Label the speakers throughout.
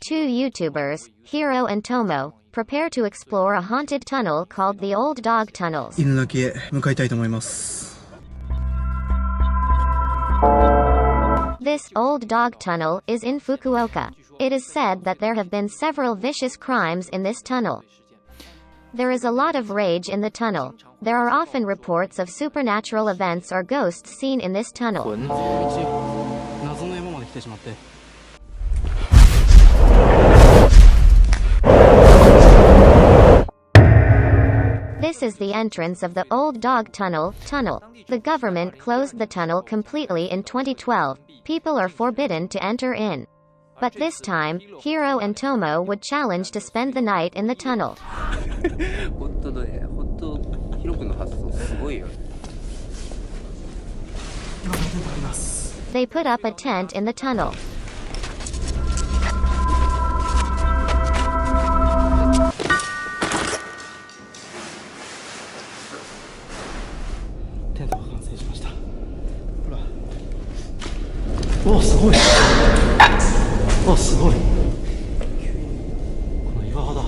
Speaker 1: two YouTubers, Hiro and Tomo, prepare to explore a haunted tunnel called the Old Dog Tunnels.
Speaker 2: 犬鳴へ向かいたいと思います。
Speaker 1: This Old Dog Tunnel is in Fukuoka. It is said that there have been several vicious crimes in this tunnel. There is a lot of rage in the tunnel. There are often reports of supernatural events or ghosts seen in this tunnel. This is the entrance of the Old Dog Tunnel. The government closed the tunnel completely in 2012. People are forbidden to enter in. But this time, Hiro and Tomo would challenge to spend the night in the tunnel. They put up a tent in the tunnel.
Speaker 2: Oh, すごい。あ、すごい。この岩肌。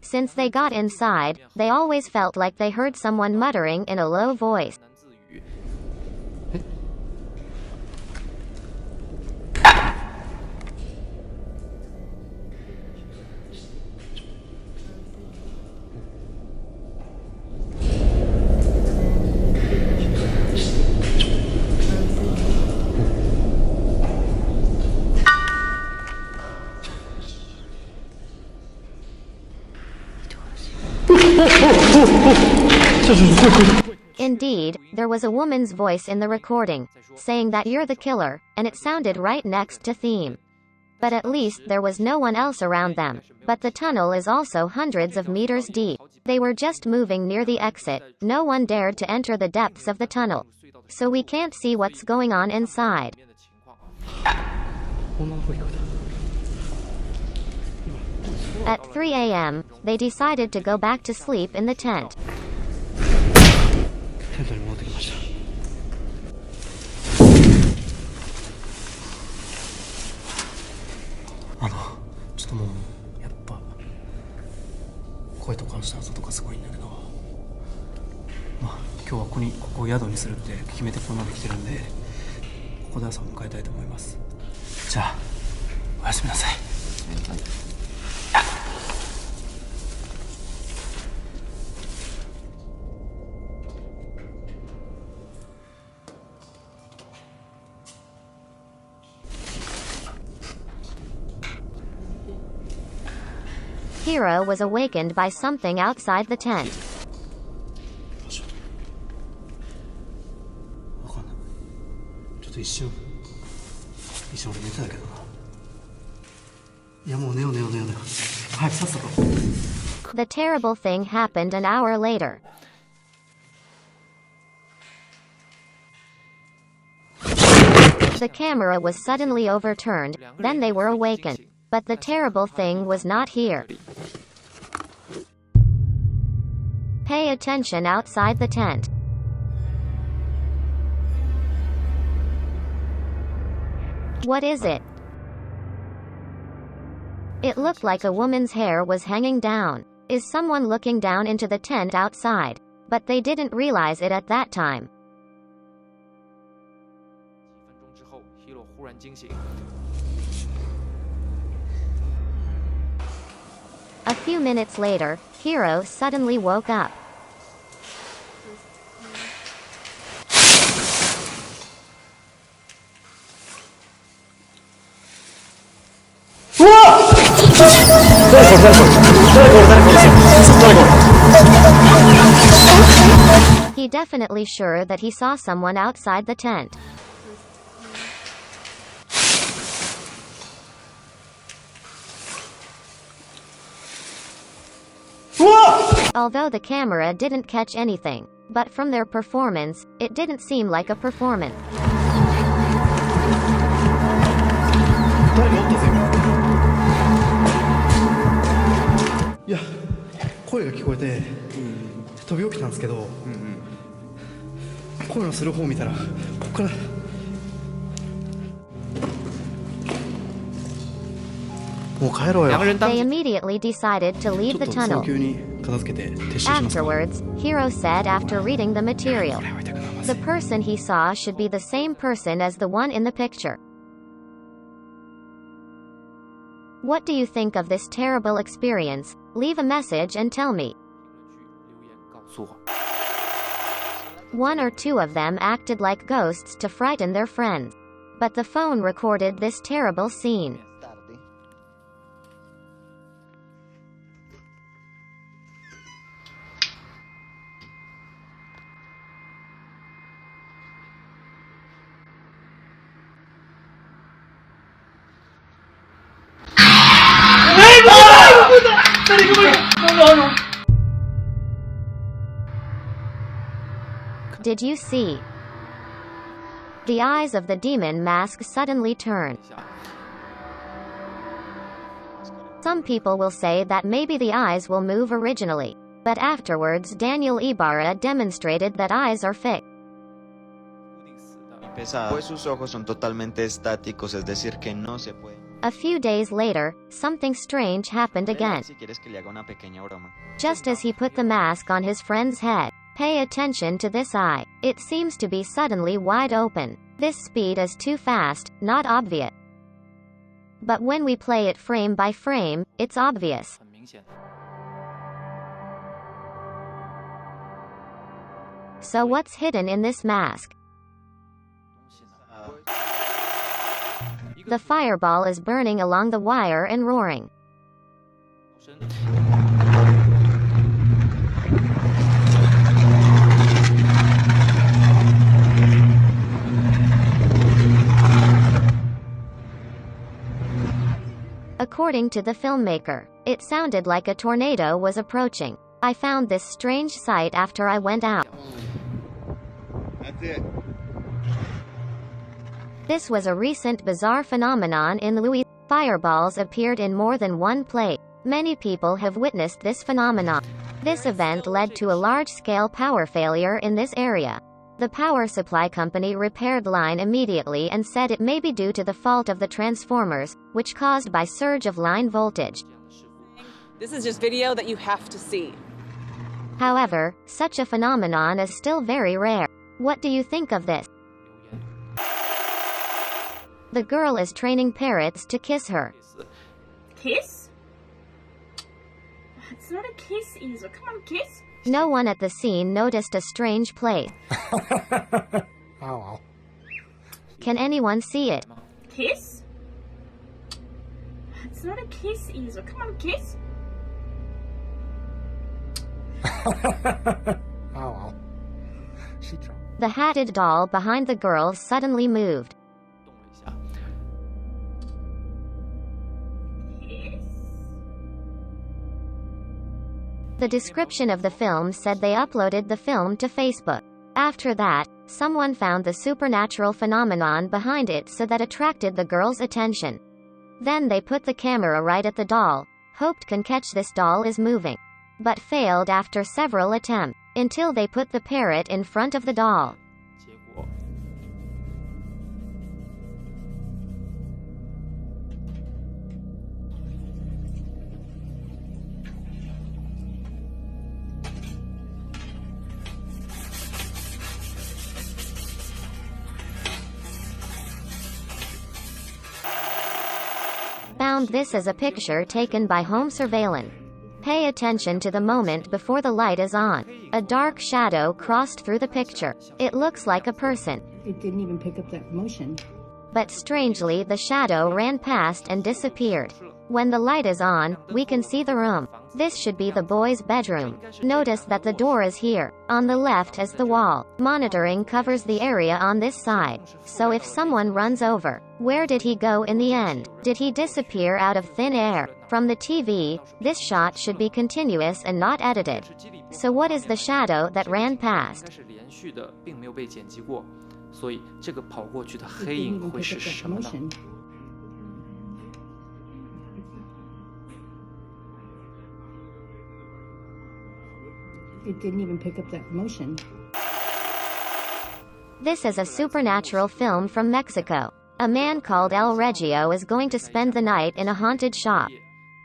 Speaker 1: Since they got inside, they always felt like they heard someone muttering in a low voice. Indeed, there was a woman's voice in the recording, saying that you're the killer, and it sounded right next to theme. But at least there was no one else around them. But the tunnel is also hundreds of meters deep. They were just moving near the exit. No one dared to enter the depths of the tunnel. So we can't see what's going on inside. At 3 a.m., they decided to go back to sleep in the tent. Hiro was awakened by something outside the tent. The terrible thing happened an hour later. The camera was suddenly overturned, then they were awakened. But the terrible thing was not here. Pay attention outside the tent. What is it? It looked like a woman's hair was hanging down. Is someone looking down into the tent outside? But they didn't realize it at that time. A few minutes later, Hiro suddenly woke up. He definitely sure that he saw someone outside the tent. Although the camera didn't catch anything, but from their performance, it didn't seem like a performance.
Speaker 2: 声のする方を見たらここから。もう帰ろうよ。
Speaker 1: They immediately decided to
Speaker 2: ちょ
Speaker 1: leave
Speaker 2: っ
Speaker 1: the
Speaker 2: と早
Speaker 1: tunnel.
Speaker 2: 急に片付けて撤収しますか。
Speaker 1: Afterwards, Hiro said after reading the material,
Speaker 2: これは痛くなりませ
Speaker 1: the
Speaker 2: ん。
Speaker 1: person he saw should be the same person as the one in the picture. What do you think of this terrible experience? Leave a message and tell me.
Speaker 3: 告诉我。
Speaker 1: One or two of them acted like ghosts to frighten their friends. But the phone recorded this terrible scene. Did you see? The eyes of the demon mask suddenly turn. Some people will say that maybe the eyes will move originally. But afterwards Daniel Ibarra demonstrated that eyes are fixed.
Speaker 4: Pues sus ojos son totalmente estáticos, es decir que no se puede.
Speaker 1: A few days later, something strange happened again.
Speaker 4: Si quieres que le haga una pequeña broma.
Speaker 1: Just as he put the mask on his friend's head. Pay attention to this eye. It seems to be suddenly wide open. This speed is too fast, not obvious. But when we play it frame by frame, it's obvious.
Speaker 3: 很明显。
Speaker 1: So what's hidden in this mask? The fireball is burning along the wire and roaring. According to the filmmaker, it sounded like a tornado was approaching. I found this strange sight after I went out.
Speaker 4: That's it.
Speaker 1: This was a recent bizarre phenomenon in Louis. Fireballs appeared in more than one place. Many people have witnessed this phenomenon. This event led to a large-scale power failure in this area. The power supply company repaired line immediately and said it may be due to the fault of the transformers, which caused by surge of line voltage.
Speaker 5: This is just video that you have to see.
Speaker 1: However, such a phenomenon is still very rare. What do you think of this? The girl is training parrots to kiss her.
Speaker 6: Kiss? It's not a kiss, Isa. Come on, kiss.
Speaker 1: No one at the scene noticed a strange place.
Speaker 2: Oh.
Speaker 1: Can anyone see it?
Speaker 6: Kiss? It's not a kiss, Isa. Come on, kiss.
Speaker 2: Oh. She tried.
Speaker 1: The hatted doll behind the girl suddenly moved.
Speaker 3: 动了一下。
Speaker 6: Kiss?
Speaker 1: The description of the film said they uploaded the film to Facebook. After that, someone found the supernatural phenomenon behind it so that attracted the girl's attention. Then they put the camera right at the doll, hoped can catch this doll is moving. But failed after several attempts, until they put the parrot in front of the doll.
Speaker 3: 结果
Speaker 1: Found this as a picture taken by home surveillance. Pay attention to the moment before the light is on. A dark shadow crossed through the picture. It looks like a person.
Speaker 7: It didn't even pick up that motion.
Speaker 1: But strangely the shadow ran past and disappeared. When the light is on, we can see the room. This should be the boy's bedroom. Notice that the door is here. On the left is the wall. Monitoring covers the area on this side. So if someone runs over, where did he go in the end? Did he disappear out of thin air? From the TV, this shot should be continuous and not edited. So what is the shadow that ran
Speaker 3: 应
Speaker 1: past?
Speaker 3: 该是连续的，并没有被剪辑过，所以这个跑过去的
Speaker 7: It
Speaker 3: 黑
Speaker 7: didn't
Speaker 3: 影
Speaker 7: even
Speaker 3: 会
Speaker 7: pick
Speaker 3: 是
Speaker 7: up that
Speaker 3: 什么呢？
Speaker 7: motion. It didn't even pick up that motion.
Speaker 1: This is a supernatural film from Mexico. A man called El Regio is going to spend the night in a haunted shop.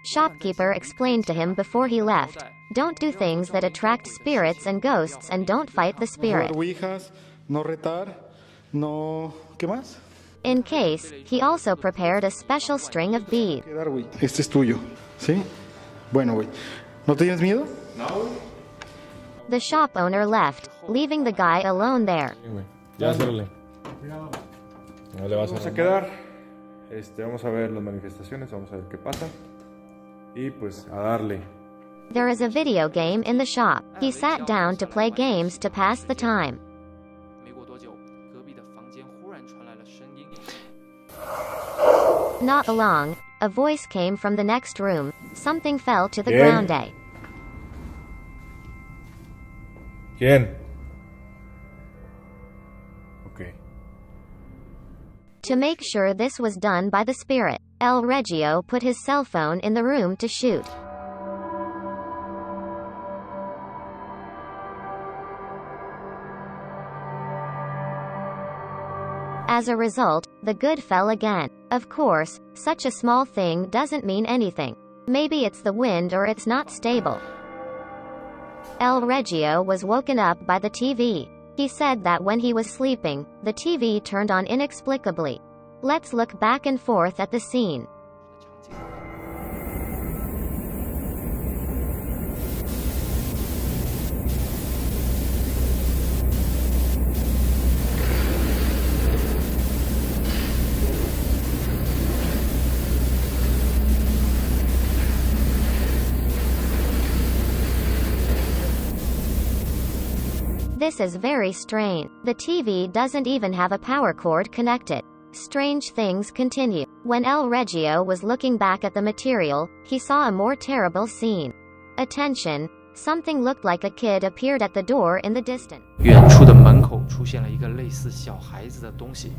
Speaker 1: Shopkeeper explained to him before he left, "Don't do things that attract spirits and ghosts and don't fight the spirit."
Speaker 8: No retar, no... ¿Qué más?
Speaker 1: In case, he also prepared a special string of beads.
Speaker 8: Quedar, güey. Este es tuyo, ¿sí? Bueno, güey. ¿No tienes miedo? No, güey.
Speaker 1: The shop owner left, leaving the guy alone there.
Speaker 9: Ya, cérrale. No le vas
Speaker 10: Vamos a quedar. Vamos a ver las manifestaciones, vamos a ver qué pasa. Y pues a darle.
Speaker 1: There is a video game in the shop. He sat down to play games to pass the time.
Speaker 3: 没过多久，隔壁的房间忽然传来了声音。
Speaker 1: Not long, a voice came from the next room. Something fell to the
Speaker 10: ¿Quién?
Speaker 1: ground.
Speaker 10: ¿Quién? Ok.
Speaker 1: To make sure this was done by the spirit, El Regio put his cell phone in the room to shoot. As a result, the good fell again. Of course, such a small thing doesn't mean anything. Maybe it's the wind or it's not stable. El Regio was woken up by the TV. He said that when he was sleeping, the TV turned on inexplicably. Let's look back and forth at the scene. This is very strange. The TV doesn't even have a power cord connected. Strange things continue. When El Regio was looking back at the material, he saw a more terrible scene. Attention! Something looked like a kid appeared at the door in the distance.
Speaker 3: 远处的门口出现了一个类似小孩子的东西。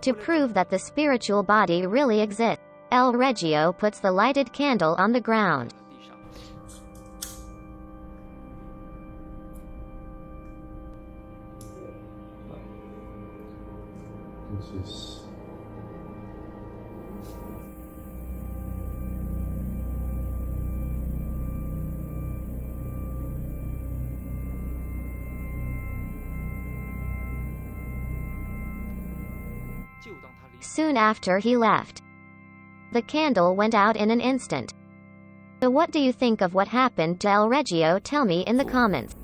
Speaker 1: To prove that the spiritual body really exists, El Regio puts the lighted candle on the ground.
Speaker 10: Entonces...
Speaker 1: Soon after he left, the candle went out in an instant. So what do you think of what happened to El Regio? Tell me in the comments.